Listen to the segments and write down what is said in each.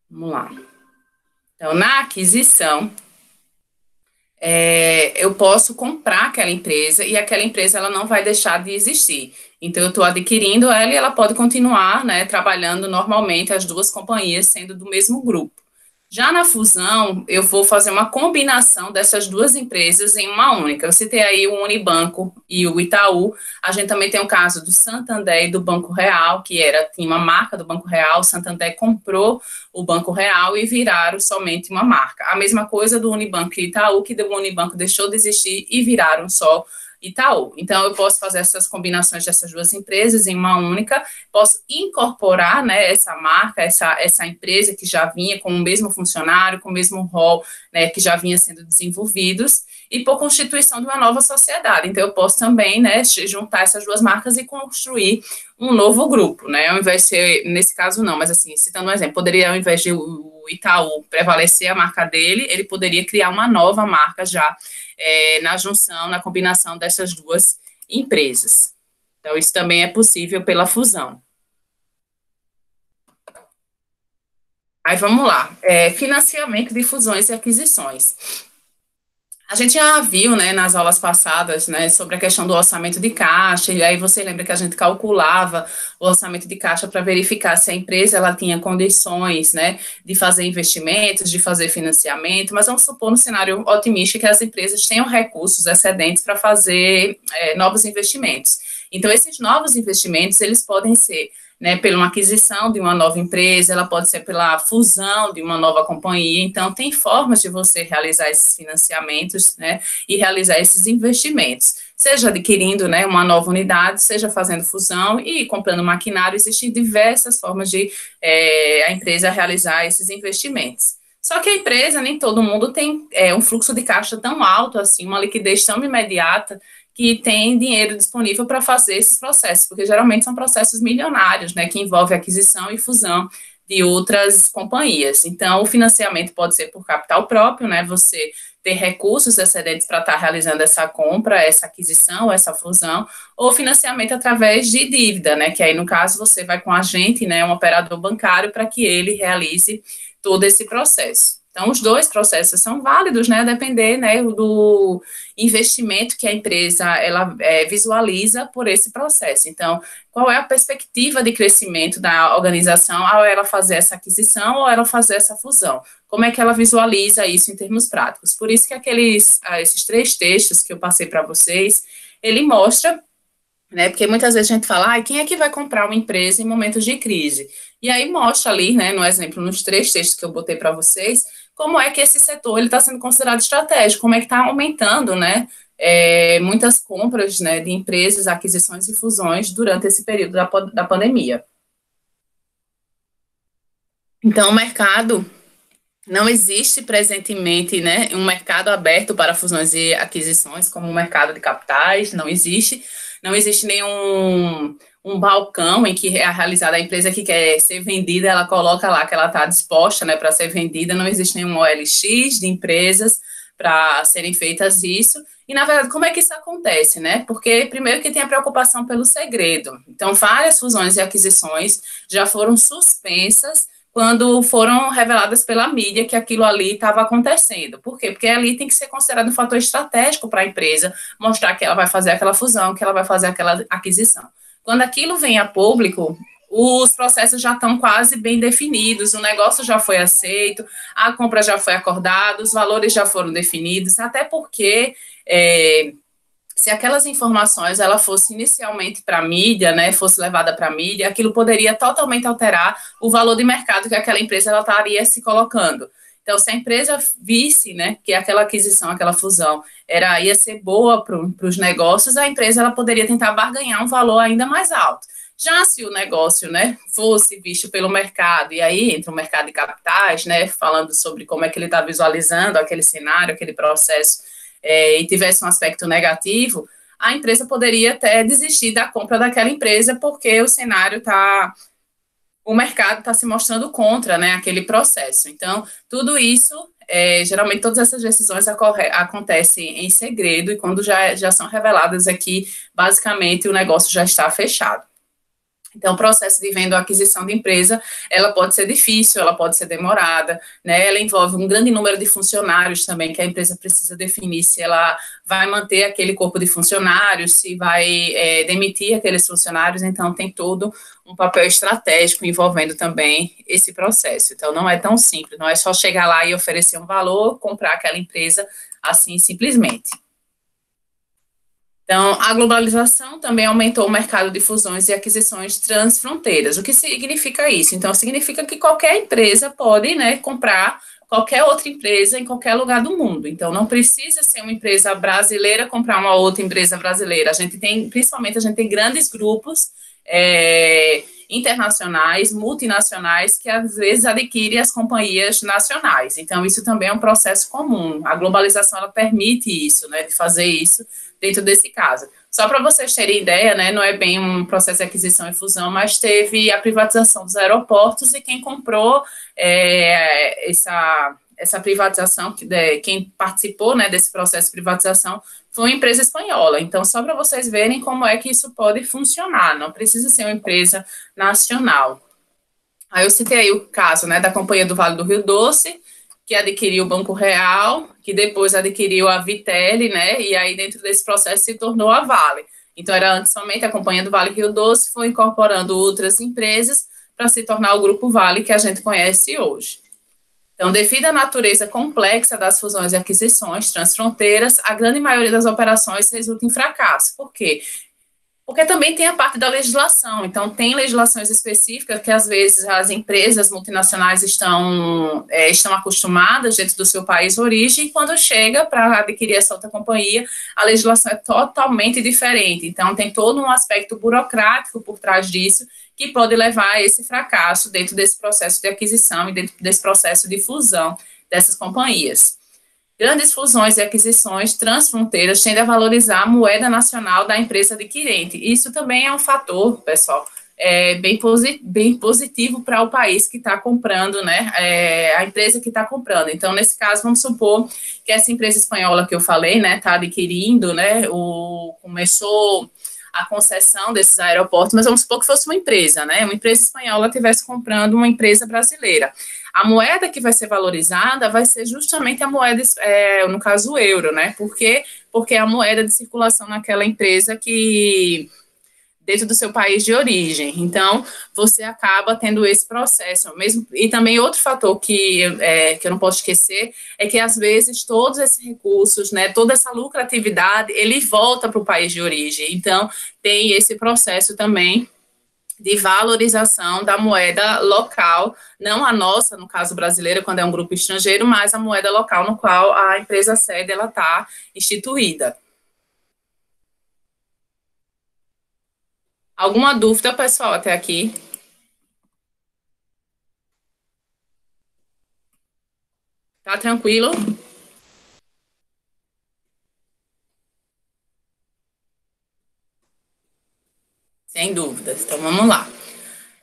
Vamos lá. Então, na aquisição, eu posso comprar aquela empresa e aquela empresa ela não vai deixar de existir. Então, eu estou adquirindo ela e ela pode continuar, né, trabalhando normalmente, as duas companhias sendo do mesmo grupo. Já na fusão, eu vou fazer uma combinação dessas duas empresas em uma única. Eu citei aí o Unibanco e o Itaú. A gente também tem o caso do Santander e do Banco Real, tinha uma marca do Banco Real. O Santander comprou o Banco Real e viraram somente uma marca. A mesma coisa do Unibanco e Itaú, que o Unibanco deixou de existir e viraram só Itaú. Então, eu posso fazer essas combinações dessas duas empresas em uma única, posso incorporar, né, essa marca, essa empresa que já vinha com o mesmo funcionário, com o mesmo rol, né, que já vinha sendo desenvolvidos, e por constituição de uma nova sociedade. Então, eu posso também, né, juntar essas duas marcas e construir um novo grupo, né, ao invés de ser, nesse caso não, mas assim, citando um exemplo, poderia, ao invés de o Itaú prevalecer a marca dele, ele poderia criar uma nova marca já na junção, na combinação dessas duas empresas. Então, isso também é possível pela fusão. Aí vamos lá. Financiamento de fusões e aquisições. A gente já viu, né, nas aulas passadas, né, sobre a questão do orçamento de caixa, e aí você lembra que a gente calculava o orçamento de caixa para verificar se a empresa ela tinha condições, né, de fazer investimentos, de fazer financiamento, mas vamos supor no cenário otimista que as empresas tenham recursos excedentes para fazer novos investimentos. Então, esses novos investimentos, eles podem ser, né, pela uma aquisição de uma nova empresa, ela pode ser pela fusão de uma nova companhia. Então, tem formas de você realizar esses financiamentos, né, e realizar esses investimentos. Seja adquirindo, né, uma nova unidade, seja fazendo fusão e comprando maquinário, existem diversas formas de a empresa realizar esses investimentos. Só que a empresa, nem todo mundo tem um fluxo de caixa tão alto assim, uma liquidez tão imediata, que tem dinheiro disponível para fazer esses processos, porque geralmente são processos milionários, né, que envolvem aquisição e fusão de outras companhias. Então, o financiamento pode ser por capital próprio, né, você ter recursos excedentes para estar realizando essa compra, essa aquisição, essa fusão, ou financiamento através de dívida, né, que aí, no caso, você vai com a agente, né, um operador bancário, para que ele realize todo esse processo. Então, os dois processos são válidos, né, a depender, né, do investimento que a empresa ela visualiza por esse processo. Então, qual é a perspectiva de crescimento da organização ao ela fazer essa aquisição ou ela fazer essa fusão? Como é que ela visualiza isso em termos práticos? Por isso que esses três textos que eu passei para vocês, ele mostra, né? Porque muitas vezes a gente fala, quem é que vai comprar uma empresa em momentos de crise? E aí mostra ali, né, no exemplo, nos três textos que eu botei para vocês, como é que esse setor ele está sendo considerado estratégico, como é que está aumentando, né, muitas compras, né, de empresas, aquisições e fusões durante esse período da pandemia. Então, o mercado não existe presentemente, né, um mercado aberto para fusões e aquisições, como o mercado de capitais, não existe. Não existe nenhum um balcão em que é realizada a empresa que quer ser vendida, ela coloca lá que ela está disposta, né, para ser vendida. Não existe nenhum OLX de empresas para serem feitas isso. E, na verdade, como é que isso acontece, né? Porque, primeiro, que tem a preocupação pelo segredo. Então, várias fusões e aquisições já foram suspensas quando foram reveladas pela mídia que aquilo ali estava acontecendo. Por quê? Porque ali tem que ser considerado um fator estratégico para a empresa mostrar que ela vai fazer aquela fusão, que ela vai fazer aquela aquisição. Quando aquilo vem a público, os processos já estão quase bem definidos, o negócio já foi aceito, a compra já foi acordada, os valores já foram definidos, até porque se aquelas informações ela fosse inicialmente para a mídia, né, fosse levada para a mídia, aquilo poderia totalmente alterar o valor de mercado que aquela empresa ela estaria se colocando. Então, se a empresa visse, né, que aquela aquisição, aquela fusão ia ser boa para os negócios, a empresa ela poderia tentar barganhar um valor ainda mais alto. Já se o negócio, né, fosse visto pelo mercado, e aí entra o mercado de capitais, né, falando sobre como é que ele está visualizando aquele cenário, aquele processo, e tivesse um aspecto negativo, a empresa poderia até desistir da compra daquela empresa, porque o mercado está se mostrando contra, né, aquele processo. Então, tudo isso, geralmente todas essas decisões acontecem em segredo, e quando já são reveladas aqui, basicamente o negócio já está fechado. Então, o processo de venda ou aquisição de empresa, ela pode ser difícil, ela pode ser demorada, né? Ela envolve um grande número de funcionários também, que a empresa precisa definir se ela vai manter aquele corpo de funcionários, se vai demitir aqueles funcionários. Então, tem todo um papel estratégico envolvendo também esse processo. Então, não é tão simples, não é só chegar lá e oferecer um valor, comprar aquela empresa assim simplesmente. Então, a globalização também aumentou o mercado de fusões e aquisições transfronteiras. O que significa isso? Então, significa que qualquer empresa pode, né, comprar qualquer outra empresa em qualquer lugar do mundo. Então, não precisa ser uma empresa brasileira comprar uma outra empresa brasileira. A gente tem, principalmente, a gente tem grandes grupos internacionais, multinacionais, que às vezes adquirem as companhias nacionais. Então, isso também é um processo comum. A globalização, ela permite isso, né, de fazer isso dentro desse caso. Só para vocês terem ideia, né, não é bem um processo de aquisição e fusão, mas teve a privatização dos aeroportos e quem comprou essa privatização, quem participou, né, desse processo de privatização foi uma empresa espanhola. Então, só para vocês verem como é que isso pode funcionar, não precisa ser uma empresa nacional. Aí eu citei aí o caso, né, da Companhia do Vale do Rio Doce, que adquiriu o Banco Real, que depois adquiriu a Vitelli, né, e aí dentro desse processo se tornou a Vale. Então, era antes somente a Companhia do Vale Rio Doce, foi incorporando outras empresas para se tornar o Grupo Vale que a gente conhece hoje. Então, devido à natureza complexa das fusões e aquisições transfronteiras, a grande maioria das operações resulta em fracasso. Por quê? Porque também tem a parte da legislação. Então, tem legislações específicas que, às vezes, as empresas multinacionais estão acostumadas dentro do seu país de origem, e quando chega para adquirir essa outra companhia, a legislação é totalmente diferente. Então, tem todo um aspecto burocrático por trás disso, que pode levar a esse fracasso dentro desse processo de aquisição e dentro desse processo de fusão dessas companhias. Grandes fusões e aquisições transfronteiras tendem a valorizar a moeda nacional da empresa adquirente. Isso também é um fator, pessoal, bem positivo para o país que está comprando, né? A empresa que está comprando. Então, nesse caso, vamos supor que essa empresa espanhola que eu falei, né, está adquirindo, né, começou a concessão desses aeroportos, mas vamos supor que fosse uma empresa, né? Uma empresa espanhola estivesse comprando uma empresa brasileira. A moeda que vai ser valorizada vai ser justamente a moeda, no caso, o euro, né? Por quê? Porque é a moeda de circulação naquela empresa que dentro do seu país de origem. Então, você acaba tendo esse processo. Mesmo, e também outro fator que eu não posso esquecer é que, às vezes, todos esses recursos, né, toda essa lucratividade, ele volta para o país de origem. Então, tem esse processo também de valorização da moeda local, não a nossa, no caso brasileira, quando é um grupo estrangeiro, mas a moeda local no qual a empresa sede ela está instituída. Alguma dúvida, pessoal, até aqui? Tá tranquilo? Sem dúvidas. Então, vamos lá.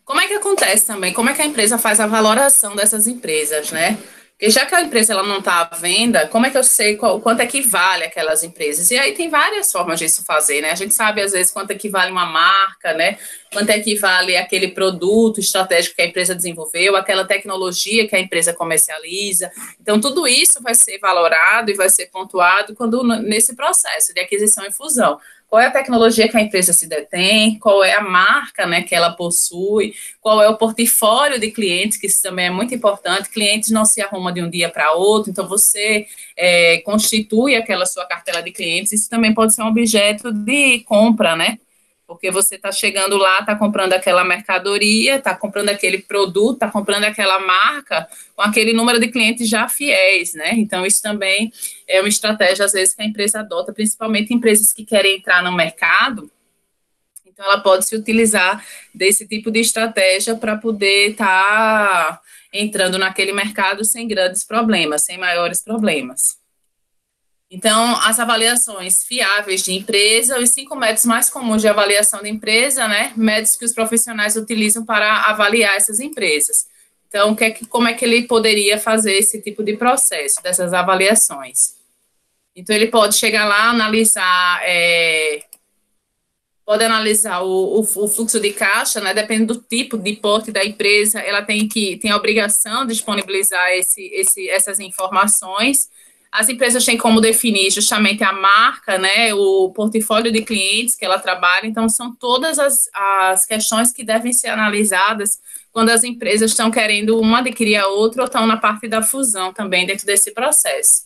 Como é que acontece também? Como é que a empresa faz a valoração dessas empresas, né? Porque já que a empresa ela não está à venda, como é que eu sei quanto equivale aquelas empresas? E aí tem várias formas disso fazer, né? A gente sabe, às vezes, quanto equivale uma marca, né? Quanto equivale aquele produto estratégico que a empresa desenvolveu, aquela tecnologia que a empresa comercializa. Então, tudo isso vai ser valorado e vai ser pontuado nesse processo de aquisição e fusão. Qual é a tecnologia que a empresa se detém, qual é a marca, né, que ela possui, qual é o portfólio de clientes, que isso também é muito importante. Clientes não se arrumam de um dia para outro, então você constitui aquela sua cartela de clientes. Isso também pode ser um objeto de compra, né? Porque você está chegando lá, está comprando aquela mercadoria, está comprando aquele produto, está comprando aquela marca com aquele número de clientes já fiéis, né? Então, isso também é uma estratégia, às vezes, que a empresa adota, principalmente empresas que querem entrar no mercado. Então, ela pode se utilizar desse tipo de estratégia para poder estar entrando naquele mercado sem grandes problemas, sem maiores problemas. Então, as avaliações fiáveis de empresa, os 5 métodos mais comuns de avaliação de empresa, né? Métodos que os profissionais utilizam para avaliar essas empresas. Então, como é que ele poderia fazer esse tipo de processo, dessas avaliações? Então, ele pode chegar lá, analisar pode analisar o fluxo de caixa, né? Dependendo do tipo de porte da empresa, ela tem a obrigação de disponibilizar essas informações. As empresas têm como definir justamente a marca, né? O portfólio de clientes que ela trabalha. Então, são todas as questões que devem ser analisadas quando as empresas estão querendo uma adquirir a outra ou estão na parte da fusão também dentro desse processo.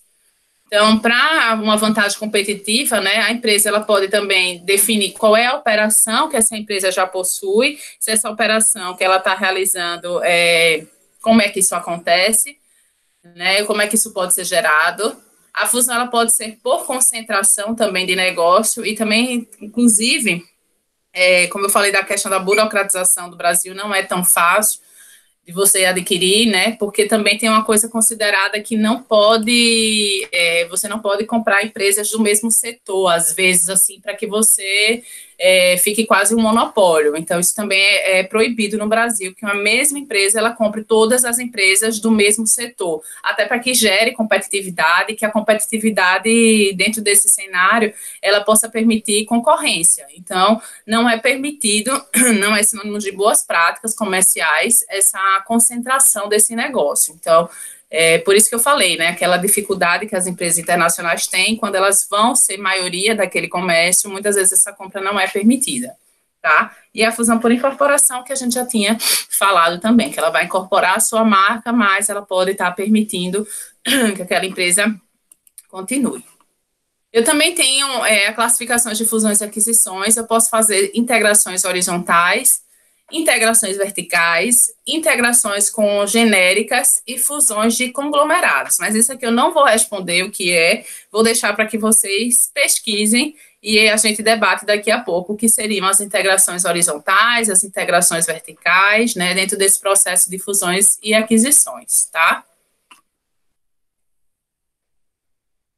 Então, para uma vantagem competitiva, né, a empresa ela pode também definir qual é a operação que essa empresa já possui, se essa operação que ela está realizando, como é que isso acontece, né, como é que isso pode ser gerado. A fusão ela pode ser por concentração também de negócio e também, inclusive, como eu falei da questão da burocratização do Brasil, não é tão fácil de você adquirir, né? Porque também tem uma coisa considerada que não pode, você não pode comprar empresas do mesmo setor, às vezes, assim, para que você fique quase um monopólio. Então, isso também é proibido no Brasil, que uma mesma empresa ela compre todas as empresas do mesmo setor, até para que gere competitividade, que a competitividade dentro desse cenário ela possa permitir concorrência. Então, não é permitido, não é sinônimo de boas práticas comerciais essa concentração desse negócio. Então, por isso que eu falei, né? Aquela dificuldade que as empresas internacionais têm quando elas vão ser maioria daquele comércio, muitas vezes essa compra não é permitida, tá? E a fusão por incorporação, que a gente já tinha falado também, que ela vai incorporar a sua marca, mas ela pode estar permitindo que aquela empresa continue. Eu também tenho classificações de fusões e aquisições. Eu posso fazer integrações horizontais, integrações verticais, integrações com genéricas e fusões de conglomerados. Mas isso aqui eu não vou responder o que é, vou deixar para que vocês pesquisem e a gente debate daqui a pouco o que seriam as integrações horizontais, as integrações verticais, né, dentro desse processo de fusões e aquisições, tá?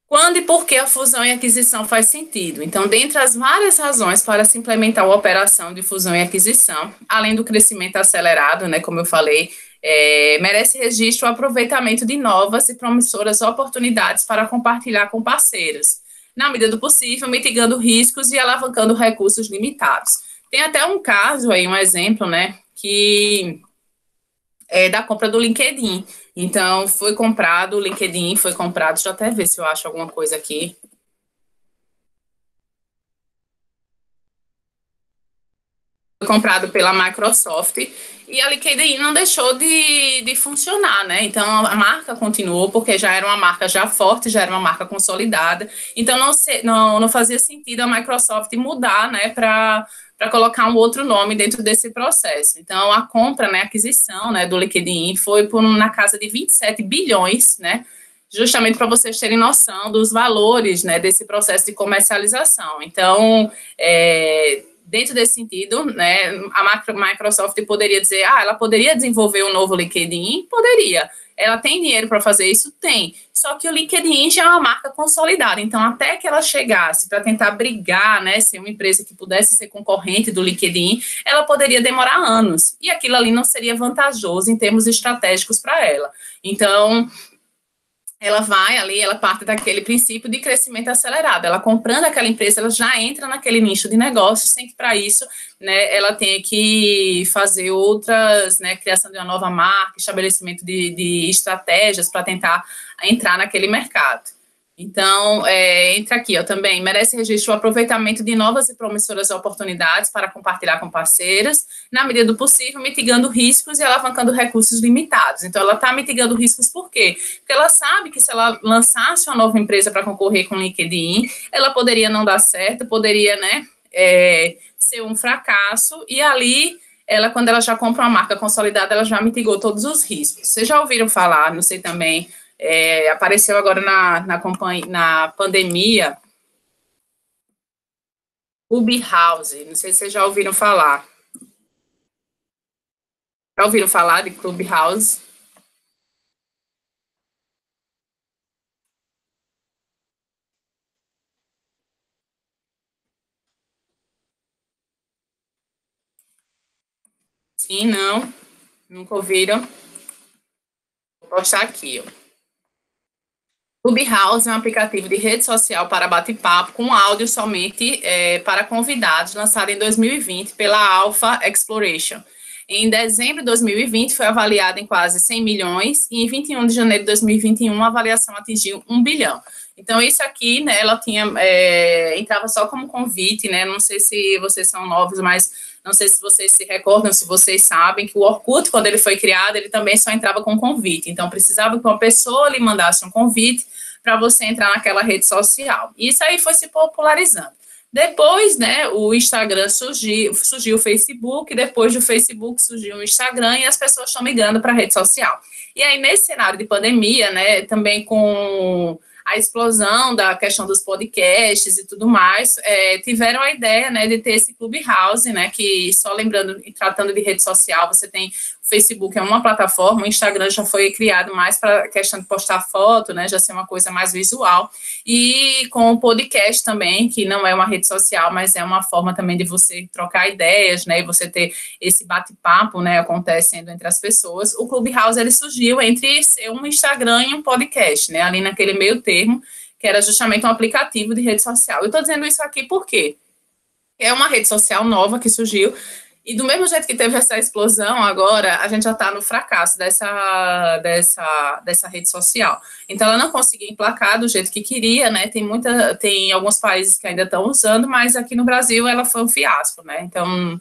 Quando e por que a fusão e aquisição faz sentido? Então, dentre as várias razões para se implementar uma operação de fusão e aquisição, além do crescimento acelerado, né, como eu falei, merece registro o aproveitamento de novas e promissoras oportunidades para compartilhar com parceiros, na medida do possível, mitigando riscos e alavancando recursos limitados. Tem até um caso aí, um exemplo, né, que da compra do LinkedIn. Então, foi comprado, o LinkedIn foi comprado, deixa eu até ver se eu acho alguma coisa aqui. Foi comprado pela Microsoft e a LinkedIn não deixou de funcionar, né? Então, a marca continuou, porque já era uma marca já forte, já era uma marca consolidada. Então, não fazia sentido a Microsoft mudar, né, para colocar um outro nome dentro desse processo. Então, a compra, né, a aquisição, né, do LinkedIn foi na casa de 27 bilhões, né, justamente para vocês terem noção dos valores, né, desse processo de comercialização. Então, dentro desse sentido, né, a Microsoft poderia dizer, ela poderia desenvolver um novo LinkedIn? Poderia. Ela tem dinheiro para fazer isso? Tem. Só que o LinkedIn já é uma marca consolidada. Então, até que ela chegasse para tentar brigar, né, ser uma empresa que pudesse ser concorrente do LinkedIn, ela poderia demorar anos. E aquilo ali não seria vantajoso em termos estratégicos para ela. Então, ela vai ali, ela parte daquele princípio de crescimento acelerado. Ela comprando aquela empresa, ela já entra naquele nicho de negócio, sem que para isso, né, ela tenha que fazer outras, né, criação de uma nova marca, estabelecimento de estratégias para tentar entrar naquele mercado. Então, entra aqui, ó, também merece registro o aproveitamento de novas e promissoras oportunidades para compartilhar com parceiros, na medida do possível, mitigando riscos e alavancando recursos limitados. Então, ela está mitigando riscos por quê? Porque ela sabe que se ela lançasse uma nova empresa para concorrer com o LinkedIn, ela poderia não dar certo, poderia, né, ser um fracasso, e ali quando ela já compra uma marca consolidada, ela já mitigou todos os riscos. Vocês já ouviram falar, não sei também, apareceu agora na pandemia, Clubhouse, não sei se vocês já ouviram falar. Já ouviram falar de Clubhouse? Sim, não? Nunca ouviram? Vou postar aqui, ó. Clubhouse é um aplicativo de rede social para bate-papo com áudio somente para convidados, lançado em 2020 pela Alpha Exploration. Em dezembro de 2020, foi avaliado em quase 100 milhões e em 21 de janeiro de 2021 a avaliação atingiu 1 bilhão. Então, isso aqui, né, ela tinha, entrava só como convite, né, não sei se vocês são novos, mas não sei se vocês se recordam, se vocês sabem, que o Orkut, quando ele foi criado, ele também só entrava com convite. Então, precisava que uma pessoa lhe mandasse um convite para você entrar naquela rede social. Isso aí foi se popularizando. Depois, né, o Instagram surgiu o Facebook, depois do Facebook surgiu o Instagram e as pessoas estão migrando para a rede social. E aí, nesse cenário de pandemia, né, também com a explosão da questão dos podcasts e tudo mais, tiveram a ideia, né, de ter esse Clubhouse, né, que só lembrando e tratando de rede social, você tem o Facebook é uma plataforma, o Instagram já foi criado mais para a questão de postar foto, né, já ser uma coisa mais visual, e com o podcast também, que não é uma rede social, mas é uma forma também de você trocar ideias, né, e você ter esse bate-papo, né, acontecendo entre as pessoas. O Clubhouse, ele surgiu entre ser um Instagram e um podcast, né, ali naquele meio termo, que era justamente um aplicativo de rede social. Eu estou dizendo isso aqui por quê? É uma rede social nova que surgiu, e do mesmo jeito que teve essa explosão, agora a gente já está no fracasso dessa rede social. Então, ela não conseguiu emplacar do jeito que queria, né? Tem alguns países que ainda estão usando, mas aqui no Brasil ela foi um fiasco, né? Então,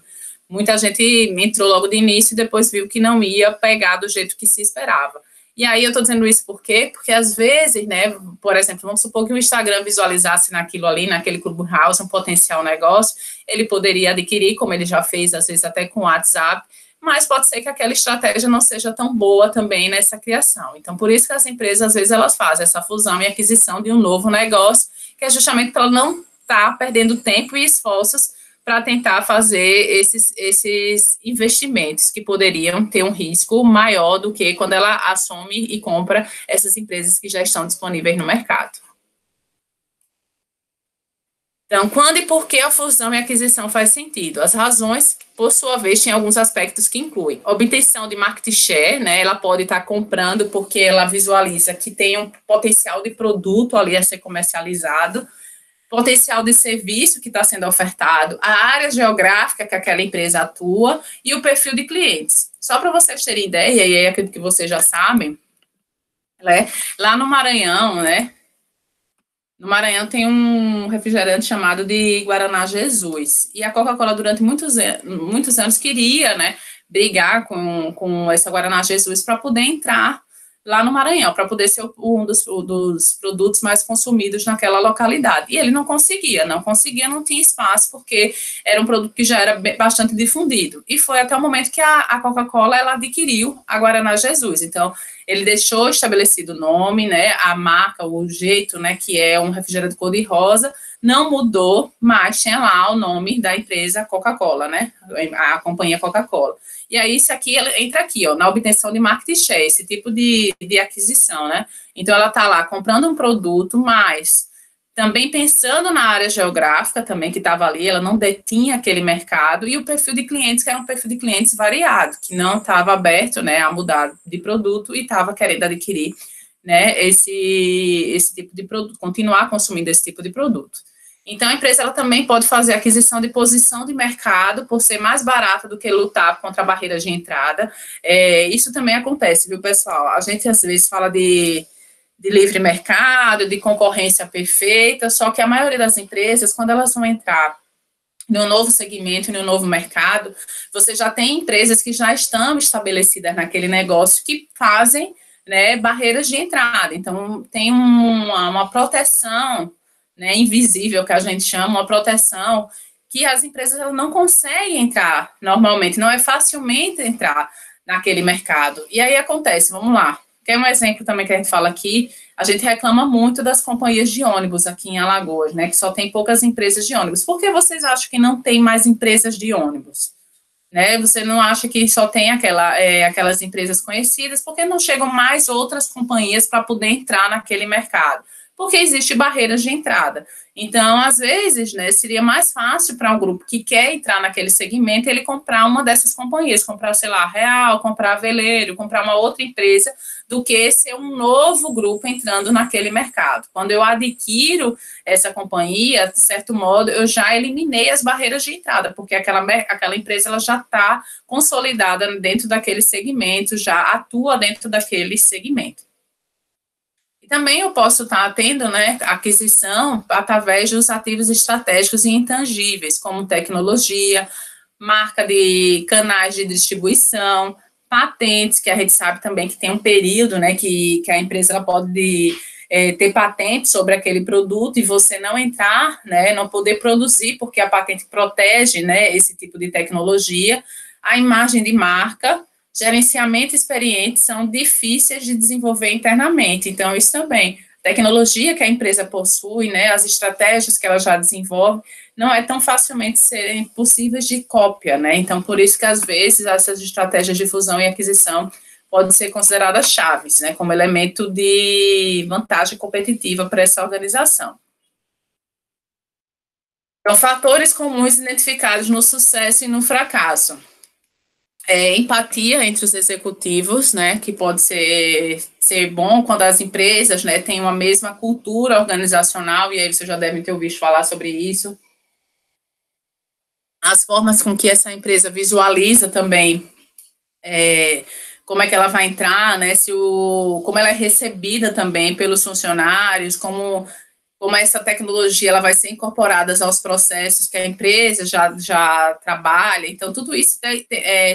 muita gente entrou logo de início e depois viu que não ia pegar do jeito que se esperava. E aí eu estou dizendo isso por quê? Porque às vezes, né, por exemplo, vamos supor que o Instagram visualizasse naquilo ali, naquele Clubhouse, um potencial negócio, ele poderia adquirir, como ele já fez, às vezes até com o WhatsApp, mas pode ser que aquela estratégia não seja tão boa também nessa criação. Então, por isso que as empresas, às vezes, elas fazem essa fusão e aquisição de um novo negócio, que é justamente para não estar perdendo tempo e esforços para tentar fazer esses investimentos que poderiam ter um risco maior do que quando ela assume e compra essas empresas que já estão disponíveis no mercado. Então, quando e por que a fusão e aquisição faz sentido? As razões, por sua vez, têm alguns aspectos que incluem obtenção de market share, né? Ela pode estar comprando porque ela visualiza que tem um potencial de produto ali a ser comercializado, potencial de serviço que está sendo ofertado, a área geográfica que aquela empresa atua e o perfil de clientes. Só para vocês terem ideia, e aí acredito que vocês já sabem, né? Lá no Maranhão, né? No Maranhão tem um refrigerante chamado de Guaraná Jesus. E a Coca-Cola, durante muitos anos, queria, né, brigar com essa Guaraná Jesus para poder entrar lá no Maranhão, para poder ser um dos produtos mais consumidos naquela localidade. E ele não tinha espaço, porque era um produto que já era bastante difundido. E foi até o momento que a Coca-Cola ela adquiriu a Guaraná Jesus. Então, ele deixou estabelecido o nome, né, a marca, o jeito, né, que é um refrigerante cor-de-rosa, não mudou, mas tinha lá o nome da empresa Coca-Cola, né, a companhia Coca-Cola. E aí, isso aqui entra aqui, ó, na obtenção de market share, esse tipo de aquisição, né? Então, ela está lá comprando um produto, mas também pensando na área geográfica também que estava ali, ela não detinha aquele mercado, e o perfil de clientes, que era um perfil de clientes variado, que não estava aberto, né, a mudar de produto e estava querendo adquirir, né, esse tipo de produto, continuar consumindo esse tipo de produto. Então, a empresa ela também pode fazer aquisição de posição de mercado por ser mais barata do que lutar contra a barreira de entrada. Isso também acontece, viu, pessoal? A gente, às vezes, fala de livre mercado, de concorrência perfeita, só que a maioria das empresas, quando elas vão entrar em um novo segmento, em um novo mercado, você já tem empresas que já estão estabelecidas naquele negócio que fazem, né, barreiras de entrada. Então, tem uma proteção, né, invisível, que a gente chama, uma proteção que as empresas elas não conseguem entrar normalmente, não é facilmente entrar naquele mercado. E aí acontece, vamos lá, tem um exemplo também que a gente fala aqui, a gente reclama muito das companhias de ônibus aqui em Alagoas, né, que só tem poucas empresas de ônibus. Por que vocês acham que não tem mais empresas de ônibus? Né, você não acha que só tem aquelas empresas conhecidas, porque não chegam mais outras companhias para poder entrar naquele mercado? porque existe barreiras de entrada. Então, às vezes, né, seria mais fácil para um grupo que quer entrar naquele segmento ele comprar uma dessas companhias, comprar, sei lá, Real, comprar Veleiro, comprar uma outra empresa, do que ser um novo grupo entrando naquele mercado. Quando eu adquiro essa companhia, de certo modo, eu já eliminei as barreiras de entrada, porque aquela empresa ela já está consolidada dentro daquele segmento, já atua dentro daquele segmento. E também eu posso estar tendo, né, aquisição através dos ativos estratégicos e intangíveis, como tecnologia, marca de canais de distribuição, patentes, que a gente sabe também que tem um período, né, que a empresa ela pode ter patente sobre aquele produto e você não entrar, né, não poder produzir, porque a patente protege, né, esse tipo de tecnologia, a imagem de marca, gerenciamento experiente são difíceis de desenvolver internamente, então isso também, tecnologia que a empresa possui, né, as estratégias que ela já desenvolve, não é tão facilmente serem possíveis de cópia, né? Então, por isso que, às vezes, essas estratégias de fusão e aquisição podem ser consideradas chaves, né? Como elemento de vantagem competitiva para essa organização. Então, fatores comuns identificados no sucesso e no fracasso. Empatia entre os executivos, né? Que pode ser bom quando as empresas, né, têm uma mesma cultura organizacional, e aí vocês já devem ter ouvido falar sobre isso. As formas com que essa empresa visualiza também como é que ela vai entrar, né? Como ela é recebida também pelos funcionários, como essa tecnologia ela vai ser incorporada aos processos que a empresa já trabalha. Então, tudo isso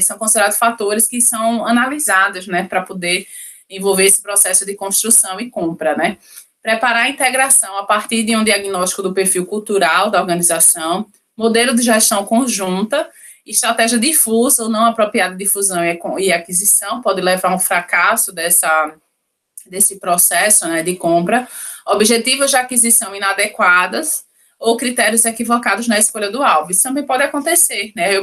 são considerados fatores que são analisados, né, para poder envolver esse processo de construção e compra, né? Preparar a integração a partir de um diagnóstico do perfil cultural da organização, modelo de gestão conjunta, estratégia difusa ou não apropriada de fusão e aquisição, pode levar a um fracasso desse processo, né, de compra, objetivos de aquisição inadequadas ou critérios equivocados na escolha do alvo. Isso também pode acontecer, né?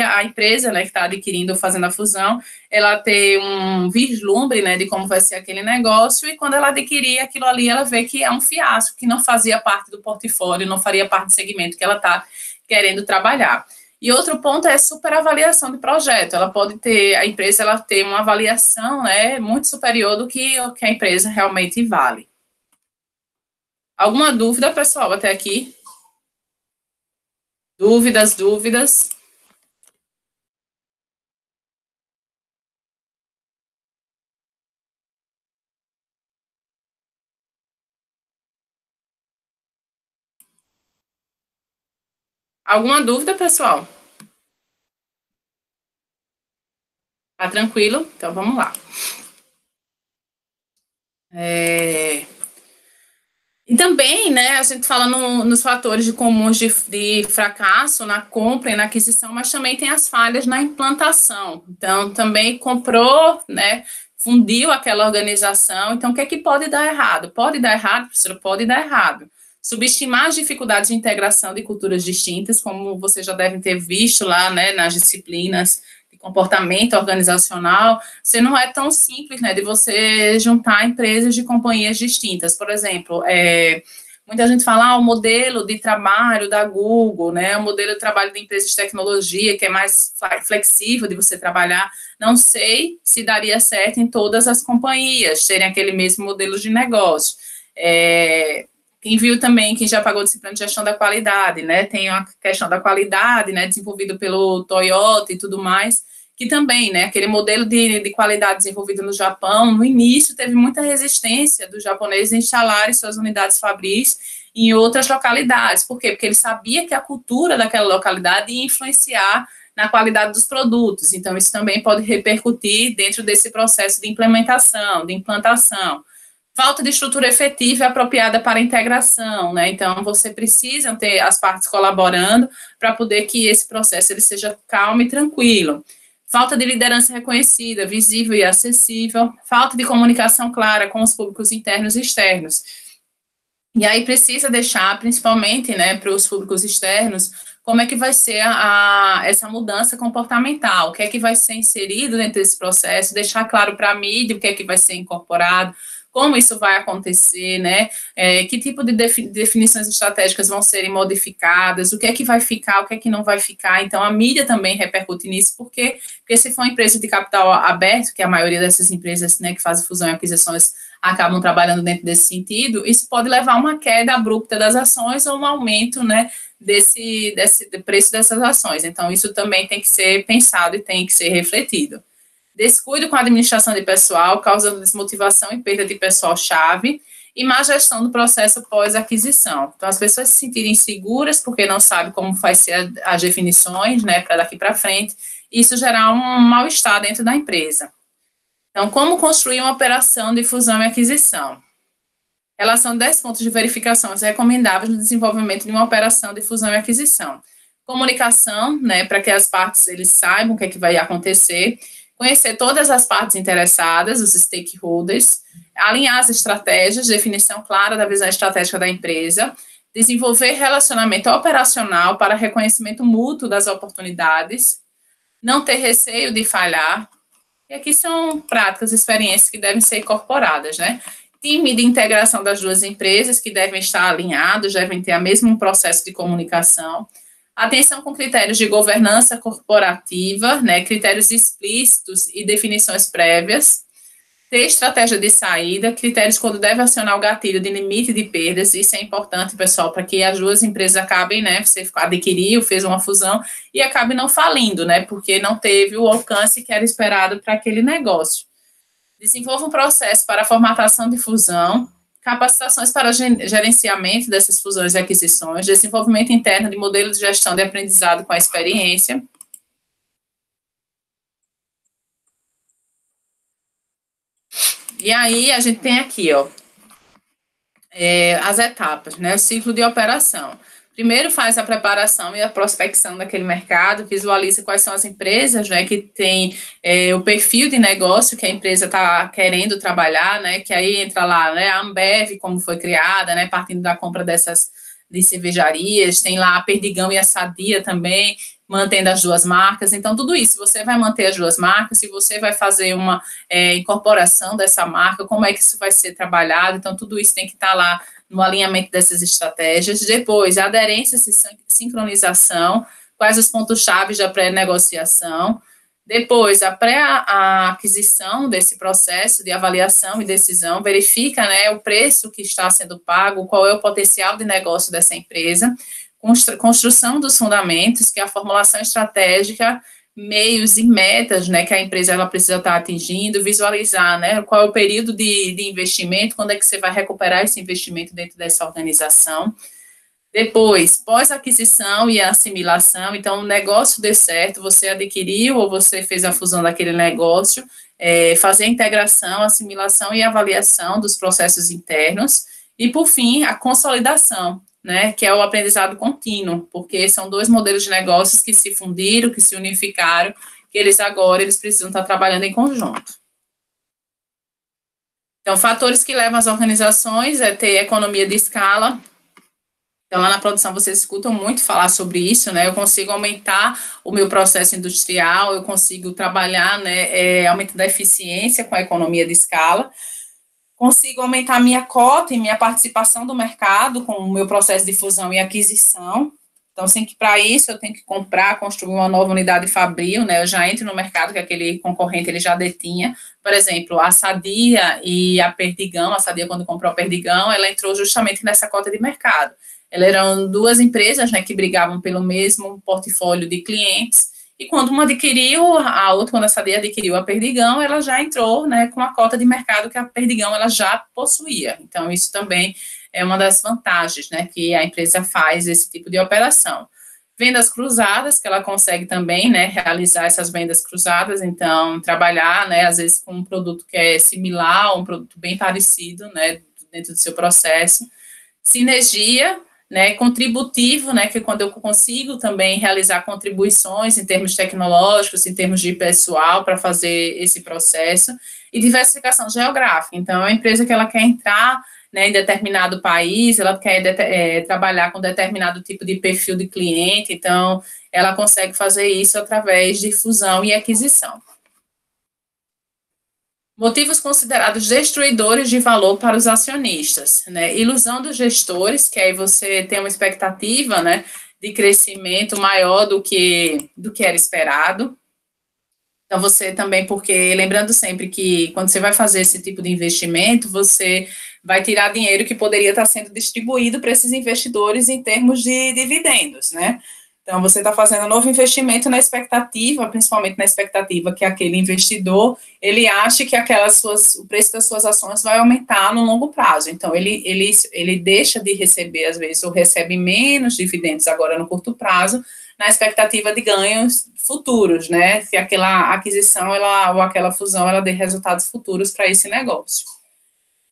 A empresa, né, que está adquirindo ou fazendo a fusão, ela ter um vislumbre, né, de como vai ser aquele negócio, e quando ela adquirir aquilo ali, ela vê que é um fiasco, que não fazia parte do portfólio, não faria parte do segmento que ela está querendo trabalhar. E outro ponto é superavaliação de projeto. A empresa ela tem uma avaliação, né, muito superior do que a empresa realmente vale. Alguma dúvida, pessoal, até aqui? Dúvidas? Alguma dúvida, pessoal? Tá tranquilo? Então vamos lá. E também, né, a gente fala nos fatores comuns de fracasso na compra e na aquisição, mas também tem as falhas na implantação. Então, também comprou, né, fundiu aquela organização. Então, o que é que pode dar errado? Pode dar errado, professora? Pode dar errado. Subestimar as dificuldades de integração de culturas distintas, como vocês já devem ter visto lá, né, nas disciplinas de comportamento organizacional, você não é tão simples, né, de você juntar empresas de companhias distintas. Por exemplo, muita gente fala, o modelo de trabalho da Google, né, o modelo de trabalho de empresas de tecnologia, que é mais flexível de você trabalhar, não sei se daria certo em todas as companhias, terem aquele mesmo modelo de negócio. Quem viu também, quem já pagou disciplina de gestão da qualidade, né, tem a questão da qualidade, né, desenvolvido pelo Toyota e tudo mais, que também, né, aquele modelo de qualidade desenvolvido no Japão, no início teve muita resistência dos japoneses em instalarem suas unidades fabris em outras localidades. Por quê? Porque ele sabia que a cultura daquela localidade ia influenciar na qualidade dos produtos. Então, isso também pode repercutir dentro desse processo de implementação, de implantação. Falta de estrutura efetiva e apropriada para a integração, né? Então, você precisa ter as partes colaborando para poder que esse processo ele seja calmo e tranquilo. Falta de liderança reconhecida, visível e acessível. Falta de comunicação clara com os públicos internos e externos. E aí precisa deixar, principalmente, né, para os públicos externos, como é que vai ser essa mudança comportamental, o que é que vai ser inserido dentro desse processo, deixar claro para a mídia o que é que vai ser incorporado, como isso vai acontecer, né? Que tipo de definições estratégicas vão serem modificadas, o que é que vai ficar, o que é que não vai ficar. Então, a mídia também repercute nisso, porque se for uma empresa de capital aberto, que a maioria dessas empresas, né, que fazem fusão e aquisições acabam trabalhando dentro desse sentido, isso pode levar a uma queda abrupta das ações ou um aumento, né, desse preço dessas ações. Então, isso também tem que ser pensado e tem que ser refletido. Descuido com a administração de pessoal, causando desmotivação e perda de pessoal-chave, e má gestão do processo pós-aquisição. Então, as pessoas se sentirem seguras porque não sabem como vai ser as definições, né, para daqui para frente, e isso gerar um mal-estar dentro da empresa. Então, como construir uma operação de fusão e aquisição? Relação de 10 pontos de verificações recomendáveis no desenvolvimento de uma operação de fusão e aquisição. Comunicação, né, para que as partes eles saibam o que é que vai acontecer, conhecer todas as partes interessadas, os stakeholders, alinhar as estratégias, definição clara da visão estratégica da empresa, desenvolver relacionamento operacional para reconhecimento mútuo das oportunidades, não ter receio de falhar. E aqui são práticas, experiências que devem ser incorporadas, né? Time de integração das duas empresas que devem estar alinhados, devem ter o mesmo processo de comunicação. Atenção com critérios de governança corporativa, né, critérios explícitos e definições prévias. Ter estratégia de saída, critérios quando deve acionar o gatilho de limite de perdas. Isso é importante, pessoal, para que as duas empresas acabem, né, você adquiriu, fez uma fusão e acabe não falindo, né, porque não teve o alcance que era esperado para aquele negócio. Desenvolva um processo para a formatação de fusão, capacitações para gerenciamento dessas fusões e aquisições, desenvolvimento interno de modelos de gestão de aprendizado com a experiência. E aí a gente tem aqui, ó, as etapas, né? O ciclo de operação. Primeiro faz a preparação e a prospecção daquele mercado, visualiza quais são as empresas, né, que tem o perfil de negócio que a empresa está querendo trabalhar, né, que aí entra lá, né, a Ambev, como foi criada, né, partindo da compra dessas de cervejarias, tem lá a Perdigão e a Sadia também, mantendo as duas marcas. Então, tudo isso, você vai manter as duas marcas, se você vai fazer uma incorporação dessa marca, como é que isso vai ser trabalhado, então, tudo isso tem que estar lá no alinhamento dessas estratégias. Depois, a aderência e sincronização, quais os pontos-chave da pré-negociação. Depois, a pré-aquisição desse processo de avaliação e decisão, verifica, né, o preço que está sendo pago, qual é o potencial de negócio dessa empresa. Construção dos fundamentos, que é a formulação estratégica, meios e metas, né, que a empresa ela precisa estar atingindo, visualizar, né, qual é o período de investimento, quando é que você vai recuperar esse investimento dentro dessa organização. Depois, pós-aquisição e assimilação, então o negócio deu certo, você adquiriu ou você fez a fusão daquele negócio, fazer a integração, assimilação e avaliação dos processos internos, e por fim, a consolidação, né, que é o aprendizado contínuo, porque são dois modelos de negócios que se fundiram, que se unificaram, que eles precisam estar trabalhando em conjunto. Então, fatores que levam as organizações é ter economia de escala. Então, lá na produção, vocês escutam muito falar sobre isso, né? Eu consigo aumentar o meu processo industrial, eu consigo trabalhar, né, aumentando a eficiência com a economia de escala, consigo aumentar a minha cota e minha participação do mercado com o meu processo de fusão e aquisição. Então, assim, que para isso eu tenho que comprar, construir uma nova unidade fabril, né? Eu já entro no mercado que aquele concorrente ele já detinha. Por exemplo, a Sadia e a Perdigão, a Sadia quando comprou a Perdigão, ela entrou justamente nessa cota de mercado. Elas eram duas empresas, né, que brigavam pelo mesmo portfólio de clientes, e quando uma adquiriu, a outra, quando a Sadia adquiriu a Perdigão, ela já entrou, né, com a cota de mercado que a Perdigão ela já possuía. Então, isso também é uma das vantagens, né, que a empresa faz esse tipo de operação. Vendas cruzadas, que ela consegue também, né, realizar essas vendas cruzadas, então, trabalhar, né, às vezes com um produto que é similar, um produto bem parecido, né, dentro do seu processo. Sinergia, né, contributivo, né, que é quando eu consigo também realizar contribuições em termos tecnológicos, em termos de pessoal para fazer esse processo, e diversificação geográfica. Então, é uma empresa que ela quer entrar, né, em determinado país, ela quer trabalhar com determinado tipo de perfil de cliente, então ela consegue fazer isso através de fusão e aquisição. Motivos considerados destruidores de valor para os acionistas, né? Ilusão dos gestores, que aí você tem uma expectativa, né, de crescimento maior do que era esperado. Então, você também, porque lembrando sempre que quando você vai fazer esse tipo de investimento, você vai tirar dinheiro que poderia estar sendo distribuído para esses investidores em termos de dividendos, né? Então, você está fazendo um novo investimento na expectativa, principalmente na expectativa que aquele investidor, ele ache que o preço das suas ações vai aumentar no longo prazo. Então, ele deixa de receber, às vezes, ou recebe menos dividendos agora no curto prazo, na expectativa de ganhos futuros, né? Se aquela aquisição ou aquela fusão ela dê resultados futuros para esse negócio.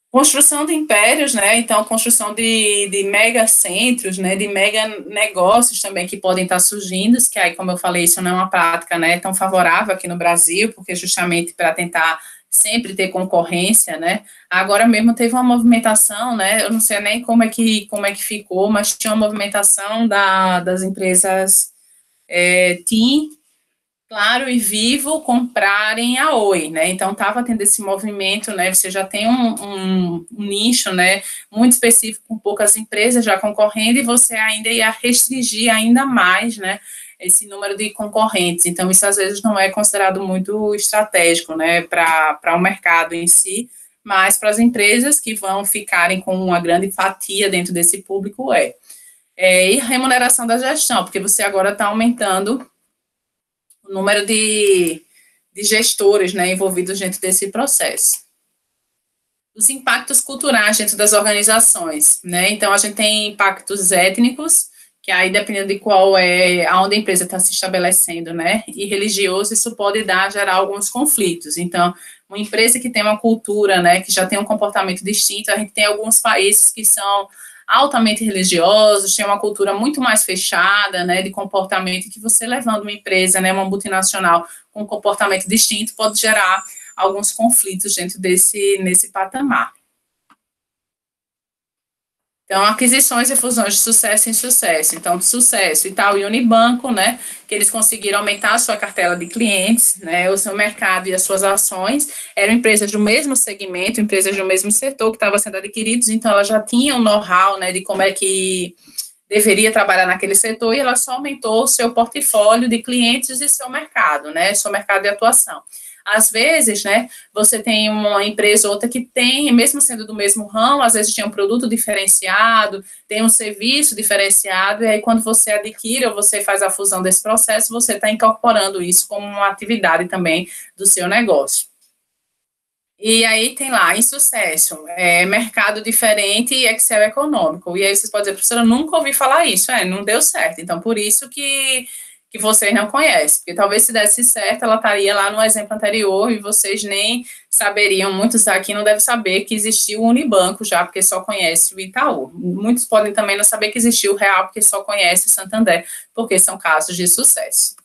Construção de impérios, né? Então, construção de megacentros, né? De mega negócios também que podem estar surgindo, que aí, como eu falei, isso não é uma prática, né, tão favorável aqui no Brasil, porque justamente para tentar sempre ter concorrência, né? Agora mesmo teve uma movimentação, né? Eu não sei nem como é que ficou, mas tinha uma movimentação das empresas TIM, Claro e Vivo comprarem a Oi, né? Então estava tendo esse movimento, né? Você já tem um nicho, né? Muito específico com poucas empresas já concorrendo e você ainda ia restringir ainda mais, né? Esse número de concorrentes. Então isso às vezes não é considerado muito estratégico, né? Para o mercado em si, mas para as empresas que vão ficarem com uma grande fatia dentro desse público e remuneração da gestão, porque você agora está aumentando o número de gestores, né, envolvidos dentro desse processo. Os impactos culturais dentro das organizações, né? Então, a gente tem impactos étnicos, que aí, dependendo de aonde a empresa está se estabelecendo, né? E religioso, isso pode gerar alguns conflitos. Então, uma empresa que tem uma cultura, né, que já tem um comportamento distinto, a gente tem alguns países que são altamente religiosos, tem uma cultura muito mais fechada, né, de comportamento, que você levando uma empresa, né, uma multinacional com um comportamento distinto, pode gerar alguns conflitos dentro nesse patamar. Então, aquisições e fusões de sucesso em sucesso. Então, de sucesso, Itaú e Unibanco, né, que eles conseguiram aumentar a sua cartela de clientes, né, o seu mercado e as suas ações. Eram empresas do mesmo segmento, empresas do mesmo setor que estavam sendo adquiridos, então ela já tinha um know-how, né, de como é que deveria trabalhar naquele setor e ela só aumentou o seu portfólio de clientes e seu mercado, né, seu mercado de atuação. Às vezes, né, você tem uma empresa ou outra que tem, mesmo sendo do mesmo ramo, às vezes tem um produto diferenciado, tem um serviço diferenciado, e aí quando você adquire ou você faz a fusão desse processo, você está incorporando isso como uma atividade também do seu negócio. E aí tem lá, em sucesso, mercado diferente e Excel econômico. E aí vocês podem dizer, professora, eu nunca ouvi falar isso, não deu certo. Então, por isso que vocês não conhecem, porque talvez se desse certo, ela estaria lá no exemplo anterior e vocês nem saberiam, muitos aqui não devem saber que existiu o Unibanco já, porque só conhece o Itaú. Muitos podem também não saber que existiu o Real, porque só conhece o Santander, porque são casos de sucesso.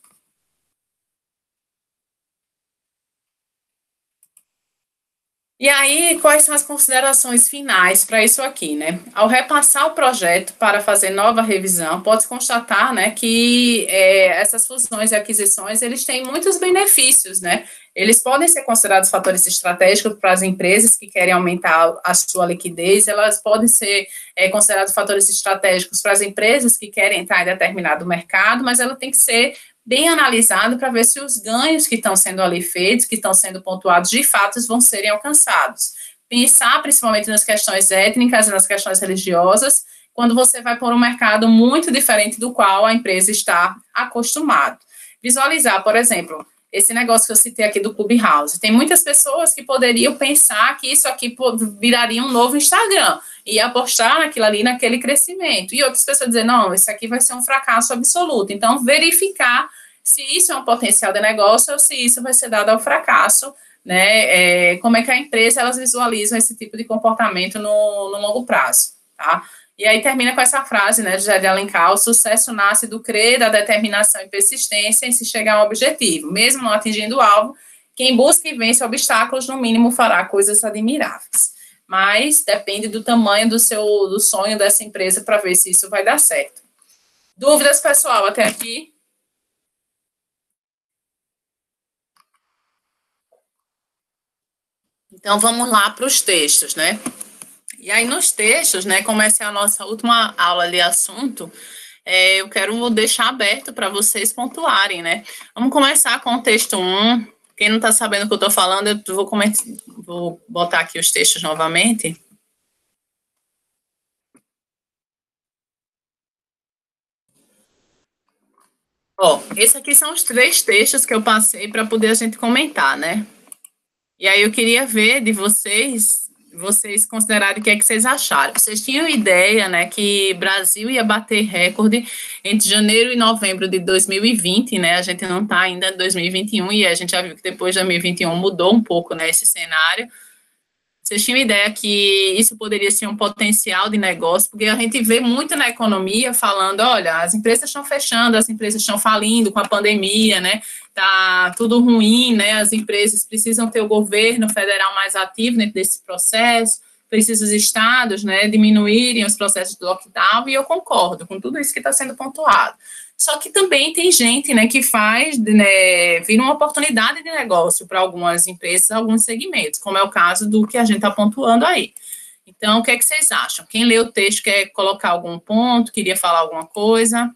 E aí, quais são as considerações finais para isso aqui, né? Ao repassar o projeto para fazer nova revisão, pode-se constatar, né, que essas fusões e aquisições, eles têm muitos benefícios, né? Eles podem ser considerados fatores estratégicos para as empresas que querem aumentar a sua liquidez, elas podem ser considerados fatores estratégicos para as empresas que querem entrar em determinado mercado, mas ela tem que ser bem analisado para ver se os ganhos que estão sendo ali feitos, que estão sendo pontuados, de fato vão serem alcançados. Pensar principalmente nas questões étnicas e nas questões religiosas, quando você vai por um mercado muito diferente do qual a empresa está acostumada. Visualizar, por exemplo, esse negócio que eu citei aqui do Clubhouse. Tem muitas pessoas que poderiam pensar que isso aqui viraria um novo Instagram e apostar naquilo ali, naquele crescimento. E outras pessoas dizer, não, isso aqui vai ser um fracasso absoluto. Então, verificar se isso é um potencial de negócio ou se isso vai ser dado ao fracasso, né? Como é que a empresa, elas visualizam esse tipo de comportamento no longo prazo, tá? E aí termina com essa frase, né, de José de Alencar: o sucesso nasce do crer, da determinação e persistência em se chegar ao objetivo. Mesmo não atingindo o alvo, quem busca e vence obstáculos, no mínimo, fará coisas admiráveis. Mas depende do tamanho do sonho dessa empresa para ver se isso vai dar certo. Dúvidas, pessoal, até aqui? Então, vamos lá para os textos, né? E aí, nos textos, né, como essa é a nossa última aula de assunto, eu quero deixar aberto para vocês pontuarem, né? Vamos começar com o texto 1. Quem não está sabendo o que eu estou falando, eu vou botar aqui os textos novamente. Ó, esses aqui são os 3 textos que eu passei para poder a gente comentar, né? E aí eu queria ver de vocês considerarem o que é que vocês acharam. Vocês tinham ideia, né, que Brasil ia bater recorde entre janeiro e novembro de 2020, né? A gente não está ainda em 2021 e a gente já viu que depois de 2021 mudou um pouco, né, esse cenário. Vocês tinham ideia que isso poderia ser um potencial de negócio, porque a gente vê muito na economia falando, olha, as empresas estão fechando, as empresas estão falindo com a pandemia, né? Tá tudo ruim, né? As empresas precisam ter o governo federal mais ativo dentro desse processo, precisam os estados, né, diminuírem os processos de lockdown, e eu concordo com tudo isso que está sendo pontuado. Só que também tem gente, né, que faz, né, vira uma oportunidade de negócio para algumas empresas, alguns segmentos, como é o caso do que a gente está pontuando aí. Então, o que é que vocês acham? Quem lê o texto quer colocar algum ponto, queria falar alguma coisa?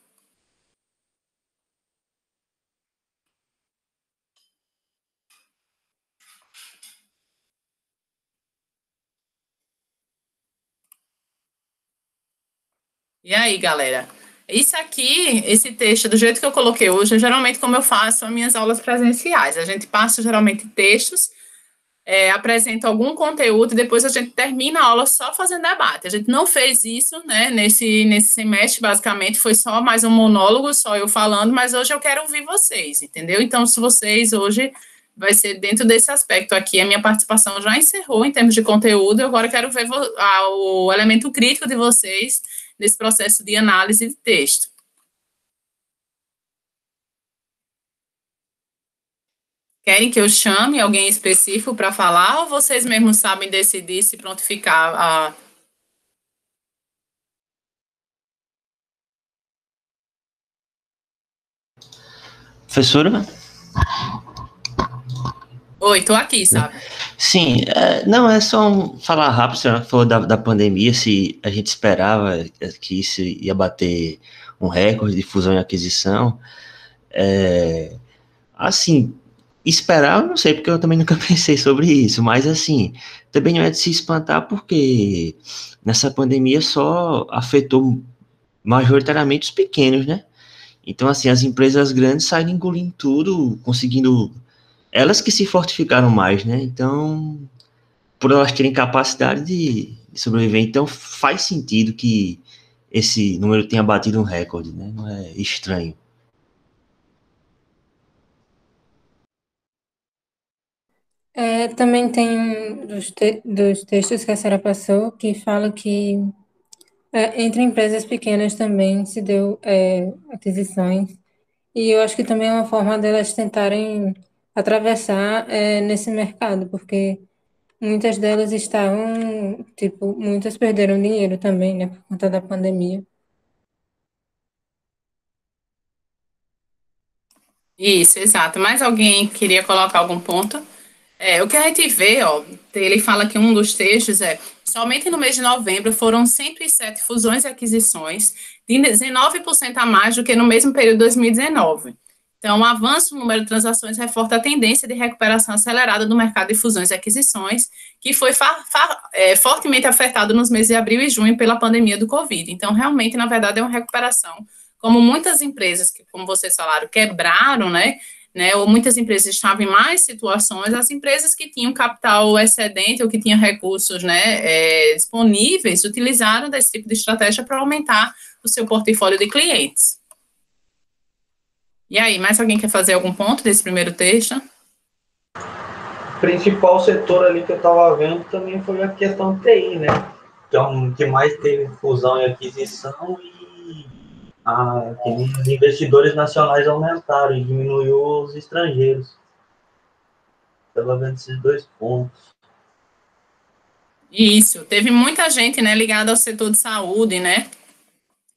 E aí, galera? Isso aqui, esse texto, do jeito que eu coloquei hoje, é geralmente como eu faço as minhas aulas presenciais. A gente passa geralmente textos, apresenta algum conteúdo e depois a gente termina a aula só fazendo debate. A gente não fez isso, né, nesse semestre, basicamente, foi só mais um monólogo, só eu falando, mas hoje eu quero ouvir vocês, entendeu? Então, se vocês hoje vai ser dentro desse aspecto aqui, a minha participação já encerrou em termos de conteúdo, eu agora quero ver o elemento crítico de vocês nesse processo de análise de texto. Querem que eu chame alguém específico para falar ou vocês mesmos sabem decidir se prontificar a... Professora? Oi, tô aqui, Né? sabe? Sim, não, é só falar rápido, você falou da pandemia, se a gente esperava que isso ia bater um recorde de fusão e aquisição. Assim, esperar, eu não sei, porque eu também nunca pensei sobre isso, mas assim, também não é de se espantar, porque nessa pandemia só afetou majoritariamente os pequenos, né? Então, assim, as empresas grandes saíram engolindo tudo, conseguindo. Elas que se fortificaram mais, né? Então, por elas terem capacidade de sobreviver, então faz sentido que esse número tenha batido um recorde, né? Não é estranho. Também tem dos textos que a senhora passou que fala que entre empresas pequenas também se deu aquisições, e eu acho que também é uma forma delas tentarem atravessar nesse mercado, porque muitas delas estavam, tipo, muitas perderam dinheiro também, né, por conta da pandemia. Isso, exato. Mais alguém queria colocar algum ponto? O que a gente vê, ó, ele fala que um dos textos somente no mês de novembro foram 107 fusões e aquisições, de 19% a mais do que no mesmo período de 2019. Então, o avanço no número de transações reforça a tendência de recuperação acelerada do mercado de fusões e aquisições, que foi fortemente afetado nos meses de abril e junho pela pandemia do Covid. Então, realmente, na verdade, é uma recuperação. Como muitas empresas que, como vocês falaram, quebraram, né, ou muitas empresas estavam em mais situações, as empresas que tinham capital excedente ou que tinham recursos, né, disponíveis, utilizaram desse tipo de estratégia para aumentar o seu portfólio de clientes. E aí, mais alguém quer fazer algum ponto desse primeiro texto? O principal setor ali que eu estava vendo também foi a questão TI, né? que mais teve fusão e aquisição, e que os investidores nacionais aumentaram e diminuiu os estrangeiros. Estava vendo esses dois pontos. Isso, teve muita gente, né, ligada ao setor de saúde, né,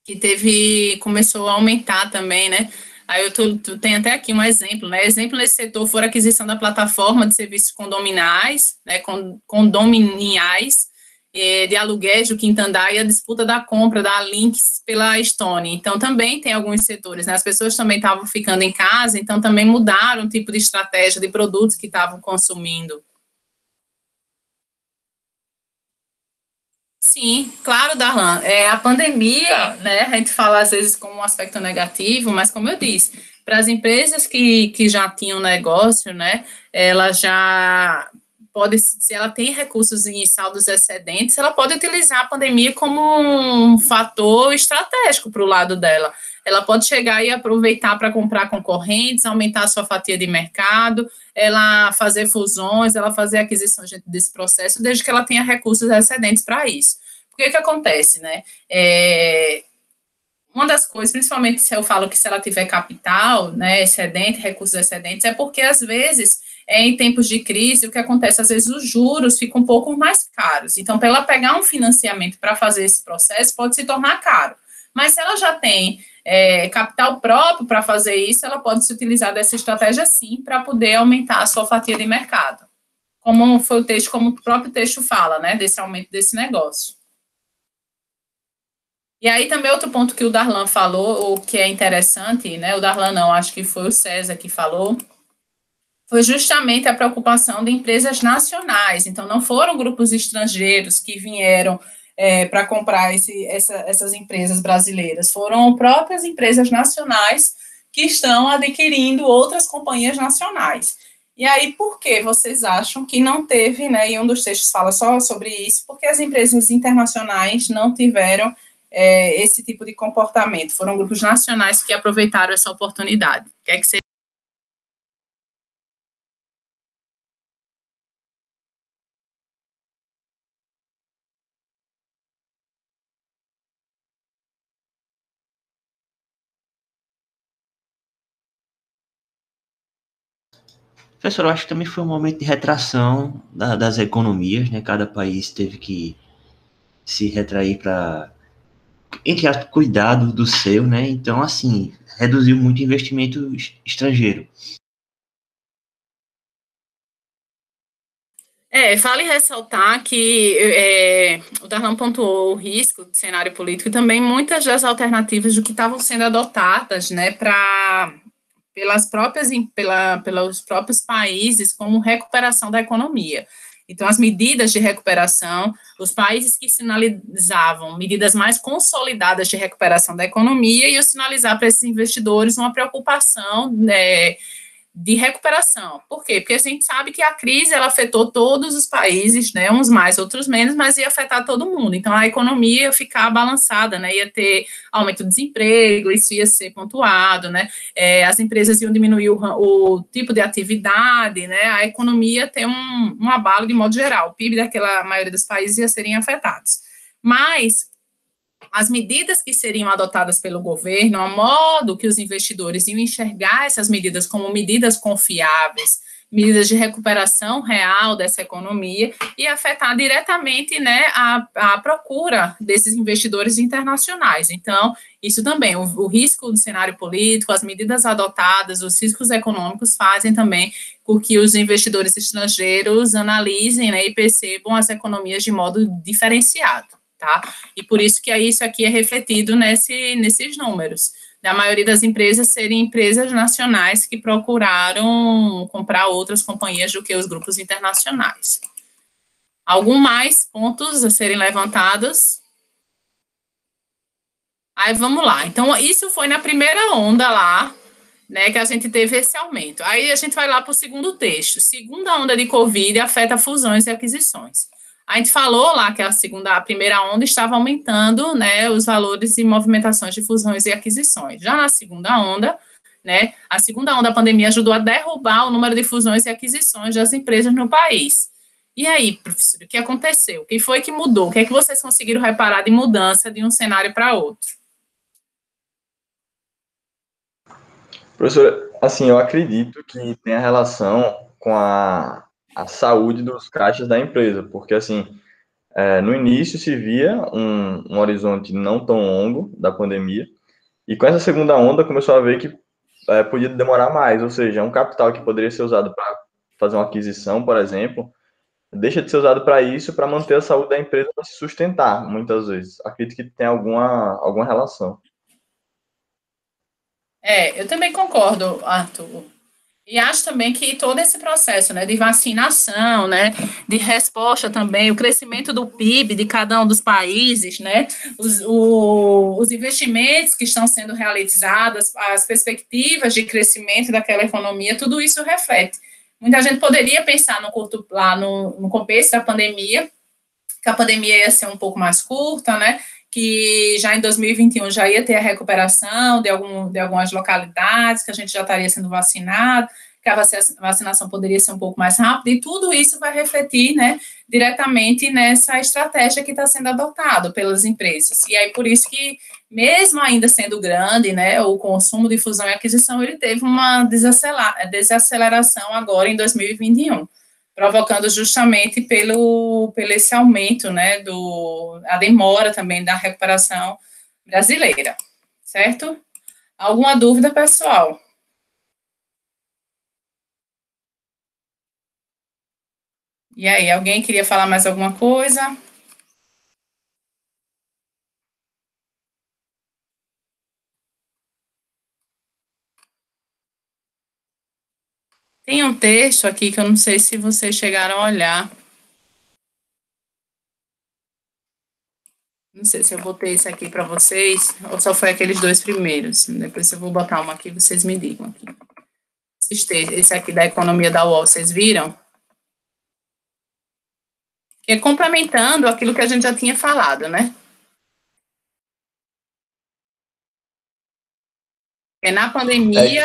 que começou a aumentar também, né. Aí tu tem até aqui um exemplo, né, exemplo nesse setor foi a aquisição da plataforma de serviços condominiais, né, condominiais, de aluguéis do Quintandá, e a disputa da compra da Lynx pela Stone. Então, também tem alguns setores, né, as pessoas também estavam ficando em casa, então também mudaram o tipo de estratégia de produtos que estavam consumindo. Sim, claro, Darlan. A pandemia, né, a gente fala às vezes como um aspecto negativo, mas como eu disse, para as empresas que já tinham negócio, né, ela já pode, se ela tem recursos em saldos excedentes, ela pode utilizar a pandemia como um fator estratégico para o lado dela. Ela pode chegar e aproveitar para comprar concorrentes, aumentar a sua fatia de mercado, ela fazer fusões, ela fazer aquisições dentro desse processo, desde que ela tenha recursos excedentes para isso. Porque o que acontece, né? Uma das coisas, principalmente se eu falo que se ela tiver capital, né, excedente, recursos excedentes, é porque às vezes, em tempos de crise, o que acontece, às vezes os juros ficam um pouco mais caros. Então, para ela pegar um financiamento para fazer esse processo, pode se tornar caro. Mas se ela já tem capital próprio para fazer isso, ela pode se utilizar dessa estratégia sim para poder aumentar a sua fatia de mercado. Como foi o texto, como o próprio texto fala, né, desse aumento desse negócio. E aí também outro ponto que o Darlan falou, o que é interessante, né, o Darlan não, acho que foi o César que falou, foi justamente a preocupação de empresas nacionais. Então, não foram grupos estrangeiros que vieram para comprar essas empresas brasileiras, foram próprias empresas nacionais que estão adquirindo outras companhias nacionais. E aí, por que vocês acham que não teve, né, e um dos textos fala só sobre isso, porque as empresas internacionais não tiveram esse tipo de comportamento, foram grupos nacionais que aproveitaram essa oportunidade. O que é que você... Professor, eu acho que também foi um momento de retração das economias, né? Cada país teve que se retrair para, entre aspas, cuidar do seu, né? Então, assim, reduziu muito o investimento estrangeiro. Vale ressaltar que o Darlan pontuou o risco do cenário político e também muitas das alternativas do que estavam sendo adotadas, né, pelos próprios países como recuperação da economia. Então, as medidas de recuperação, os países que sinalizavam medidas mais consolidadas de recuperação da economia iam sinalizar para esses investidores uma preocupação, né, de recuperação. Por quê? Porque a gente sabe que a crise ela afetou todos os países, né, uns mais, outros menos, mas ia afetar todo mundo. Então, a economia ia ficar balançada, né, ia ter aumento do desemprego, isso ia ser pontuado, né, as empresas iam diminuir o tipo de atividade, né, a economia tem um abalo de modo geral, o PIB daquela maioria dos países ia serem afetados. Mas as medidas que seriam adotadas pelo governo, a modo que os investidores iam enxergar essas medidas como medidas confiáveis, medidas de recuperação real dessa economia, e afetar diretamente, né, a procura desses investidores internacionais. Então, isso também, o risco do cenário político, as medidas adotadas, os riscos econômicos fazem também com que os investidores estrangeiros analisem, né, e percebam as economias de modo diferenciado. Tá? E por isso que isso aqui é refletido nesses números, da maioria das empresas serem empresas nacionais que procuraram comprar outras companhias do que os grupos internacionais. Algum mais pontos a serem levantados? Aí vamos lá. Então, isso foi na primeira onda lá, né, que a gente teve esse aumento. Aí a gente vai lá para o segundo texto. Segunda onda de Covid afeta fusões e aquisições. A gente falou lá que a primeira onda estava aumentando, né, os valores e movimentações de fusões e aquisições. Já na segunda onda, né, a segunda onda da pandemia ajudou a derrubar o número de fusões e aquisições das empresas no país. E aí, professor, o que aconteceu? O que foi que mudou? O que é que vocês conseguiram reparar de mudança de um cenário para outro? Professor, assim, eu acredito que tem a relação com a saúde dos caixas da empresa, porque, assim, no início se via um horizonte não tão longo da pandemia, e com essa segunda onda começou a ver que podia demorar mais, ou seja, um capital que poderia ser usado para fazer uma aquisição, por exemplo, deixa de ser usado para isso, para manter a saúde da empresa para se sustentar, muitas vezes. Acredito que tem alguma relação. Eu também concordo, Arthur. E acho também que todo esse processo, né, de vacinação, né, de resposta também, o crescimento do PIB de cada um dos países, né, os investimentos que estão sendo realizados, as perspectivas de crescimento daquela economia, tudo isso reflete. Muita gente poderia pensar lá no começo da pandemia, que a pandemia ia ser um pouco mais curta, né, que já em 2021 já ia ter a recuperação de algumas localidades, que a gente já estaria sendo vacinado, que a vacinação poderia ser um pouco mais rápida, e tudo isso vai refletir, né, diretamente nessa estratégia que está sendo adotada pelas empresas. E aí, por isso que, mesmo ainda sendo grande, né, o consumo de fusão e aquisição, ele teve uma desaceleração agora em 2021, provocando justamente pelo esse aumento, né, a demora também da recuperação brasileira, certo? Alguma dúvida, pessoal? E aí, alguém queria falar mais alguma coisa? Tem um texto aqui que eu não sei se vocês chegaram a olhar. Não sei se eu botei esse aqui para vocês, ou só foi aqueles dois primeiros. Depois eu vou botar uma aqui, vocês me digam aqui. Esse aqui da economia da UOL, vocês viram? Que é complementando aquilo que a gente já tinha falado, né? Na pandemia,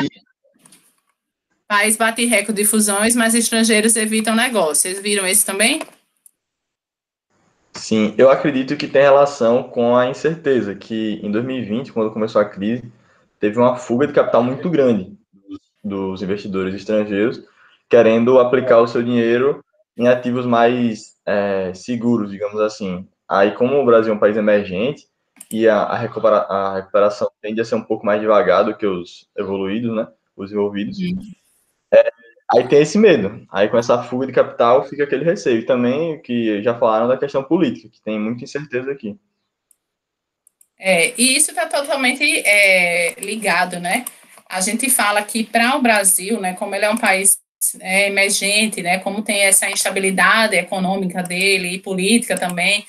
país bate recorde de fusões, mas estrangeiros evitam negócio. Vocês viram esse também? Sim, eu acredito que tem relação com a incerteza, que em 2020, quando começou a crise, teve uma fuga de capital muito grande dos investidores estrangeiros, querendo aplicar o seu dinheiro em ativos mais seguros, digamos assim. Aí, como o Brasil é um país emergente e a recuperação tende a ser um pouco mais devagar do que os evoluídos, né, os desenvolvidos, aí tem esse medo. Aí com essa fuga de capital fica aquele receio. E também, que já falaram da questão política, que tem muita incerteza aqui. E isso está totalmente ligado, né? A gente fala que para o Brasil, né, como ele é um país emergente, né, como tem essa instabilidade econômica dele e política também,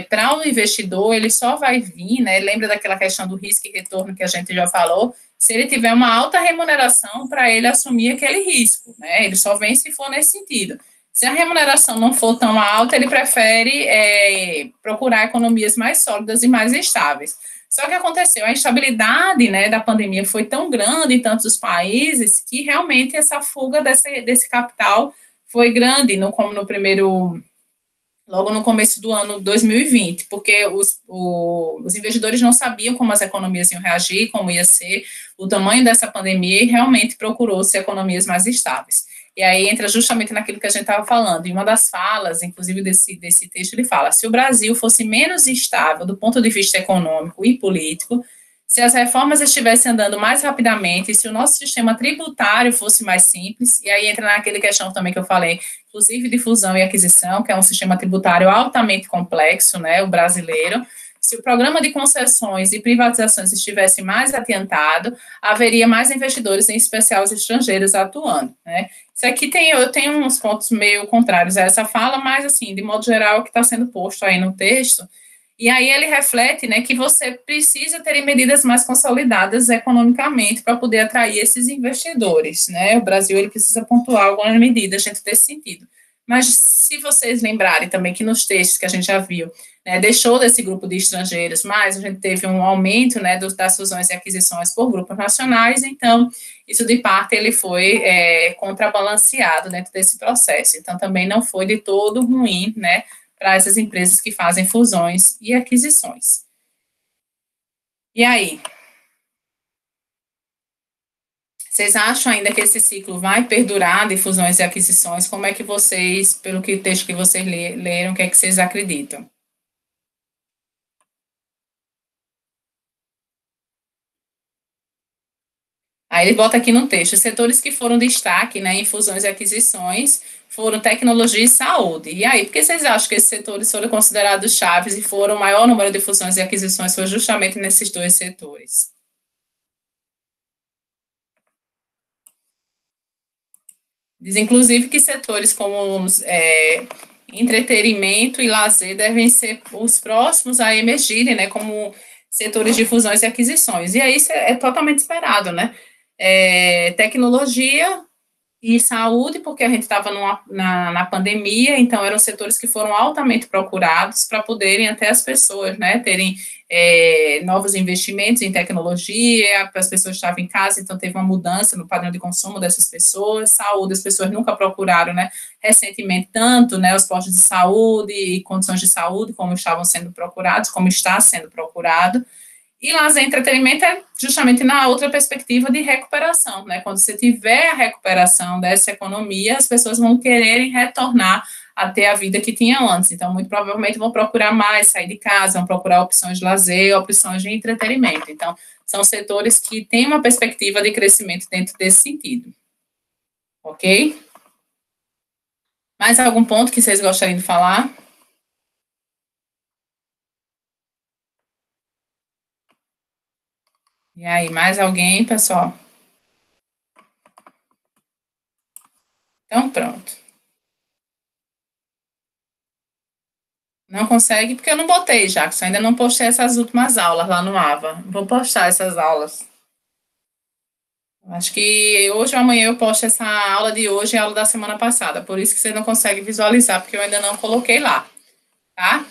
para o investidor, ele só vai vir, né, lembra daquela questão do risco e retorno que a gente já falou, se ele tiver uma alta remuneração para ele assumir aquele risco, né, ele só vem se for nesse sentido. Se a remuneração não for tão alta, ele prefere procurar economias mais sólidas e mais estáveis. Só que aconteceu, a instabilidade, né, da pandemia foi tão grande em tantos países que realmente essa fuga desse capital foi grande, como logo no começo do ano 2020, porque os investidores não sabiam como as economias iam reagir, como ia ser o tamanho dessa pandemia, e realmente procurou-se economias mais estáveis. E aí entra justamente naquilo que a gente estava falando. Em uma das falas, inclusive desse texto, ele fala: se o Brasil fosse menos estável do ponto de vista econômico e político, se as reformas estivessem andando mais rapidamente, se o nosso sistema tributário fosse mais simples, e aí entra naquele questão também que eu falei, inclusive de fusão e aquisição, que é um sistema tributário altamente complexo, né, o brasileiro. Se o programa de concessões e privatizações estivesse mais adiantado, haveria mais investidores, em especial os estrangeiros, atuando, né? Isso aqui eu tenho uns pontos meio contrários a essa fala, mas, assim, de modo geral, o que está sendo posto aí no texto. E aí ele reflete, né, que você precisa ter medidas mais consolidadas economicamente para poder atrair esses investidores, né? O Brasil, ele precisa pontuar algumas medidas dentro desse sentido. Mas se vocês lembrarem também que nos textos que a gente já viu, né, deixou desse grupo de estrangeiros, mas a gente teve um aumento, né, das fusões e aquisições por grupos nacionais, então, isso de parte ele foi contrabalanceado dentro desse processo, então também não foi de todo ruim, né, para essas empresas que fazem fusões e aquisições. E aí? Vocês acham ainda que esse ciclo vai perdurar de fusões e aquisições? Como é que vocês, pelo que texto que vocês leram, o que é que vocês acreditam? Aí ele bota aqui no texto, os setores que foram destaque, né, em fusões e aquisições foram tecnologia e saúde. E aí, por que vocês acham que esses setores foram considerados chaves e foram o maior número de fusões e aquisições foi justamente nesses dois setores? Diz, inclusive, que setores como entretenimento e lazer devem ser os próximos a emergirem, né, como setores de fusões e aquisições. E aí isso é totalmente esperado, né? Tecnologia e saúde, porque a gente estava na pandemia, então eram setores que foram altamente procurados para poderem até as pessoas, né, terem novos investimentos em tecnologia, para as pessoas que estavam em casa, então teve uma mudança no padrão de consumo dessas pessoas. Saúde, as pessoas nunca procuraram, né, recentemente tanto, né, os postos de saúde e condições de saúde como estavam sendo procurados, como está sendo procurado. E lazer e entretenimento é justamente na outra perspectiva de recuperação, né? Quando você tiver a recuperação dessa economia, as pessoas vão quererem retornar a ter a vida que tinham antes. Então, muito provavelmente vão procurar mais sair de casa, vão procurar opções de lazer, opções de entretenimento. Então, são setores que têm uma perspectiva de crescimento dentro desse sentido. Ok? Mais algum ponto que vocês gostariam de falar? E aí, mais alguém, pessoal? Então, pronto. Não consegue, porque eu não botei, Jackson. Ainda não postei essas últimas aulas lá no AVA. Vou postar essas aulas. Acho que hoje ou amanhã eu posto essa aula de hoje e a aula da semana passada. Por isso que você não consegue visualizar, porque eu ainda não coloquei lá, tá?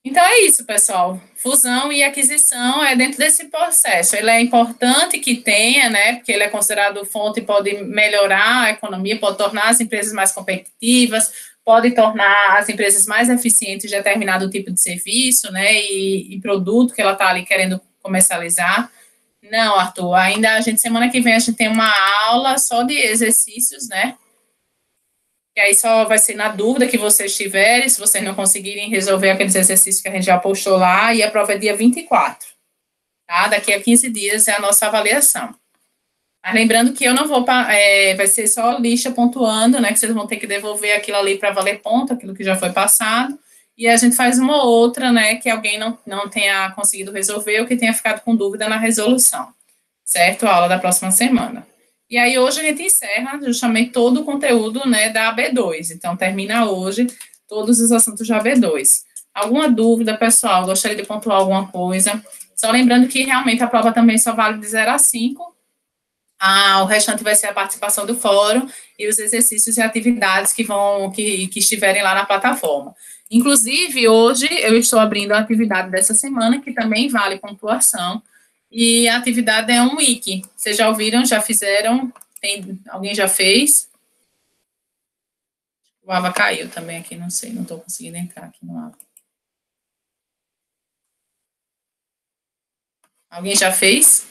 Então é isso, pessoal. Fusão e aquisição é dentro desse processo. Ele é importante que tenha, né? Porque ele é considerado fonte e pode melhorar a economia, pode tornar as empresas mais competitivas, pode tornar as empresas mais eficientes de determinado tipo de serviço, né? E produto que ela está ali querendo comercializar. Não, Arthur, ainda a gente, semana que vem, a gente tem uma aula só de exercícios, né? E aí só vai ser na dúvida que vocês tiverem, se vocês não conseguirem resolver aqueles exercícios que a gente já postou lá, e a prova é dia 24, tá? Daqui a 15 dias é a nossa avaliação. Mas lembrando que eu não vou, vai ser só lista pontuando, né? Que vocês vão ter que devolver aquilo ali para valer ponto, aquilo que já foi passado, e a gente faz uma outra, né? Que alguém não tenha conseguido resolver ou que tenha ficado com dúvida na resolução, certo? A aula da próxima semana. E aí, hoje a gente encerra justamente todo o conteúdo, né, da AB2. Então, termina hoje todos os assuntos da AB2. Alguma dúvida, pessoal? Gostaria de pontuar alguma coisa? Só lembrando que, realmente, a prova também só vale de 0 a 5. O restante vai ser a participação do fórum e os exercícios e atividades que estiverem lá na plataforma. Inclusive, hoje, eu estou abrindo a atividade dessa semana, que também vale pontuação, e a atividade é um wiki. Vocês já ouviram? Já fizeram? Alguém já fez? O Ava caiu também aqui, não sei, não estou conseguindo entrar aqui no Ava. Alguém já fez?